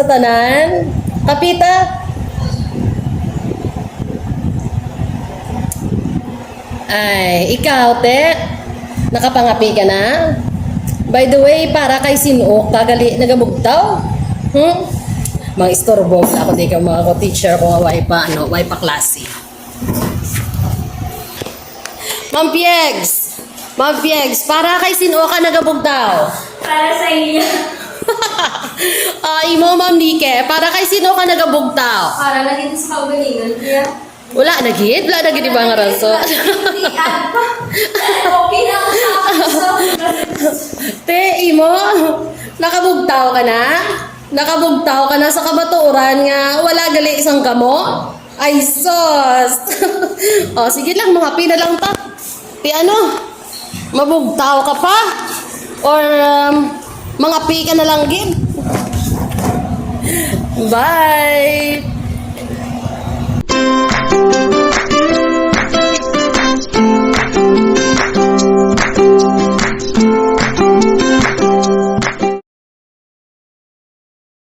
sa tanan. Kapita. Ay, ikaw, te. Nakapangapi ka na? By the way, para kay Sinok, kagali nagamugtaw. Mga istorbo sa ako di ka mga teacher ko way pa klase. Ma'am Piegs, para kay Sinok ka nagabugtaw. Para sa iyo. Imo Ma'am Nike, para kay Sinok ka nagabugtaw. Para lagi sa kaugalingan. Kaya, Wala na gid ba nga raso? hindi pa. Okay na ako sa Te, imo, nakabugtaw ka na? Nakabugtaw ka na sa kabaturan nga wala gali isang kamo? Ay, sos! O, sige lang, mga pina lang ta. Ano? Mabugtaw ka pa? Or, mga pi ka na lang gid? Bye!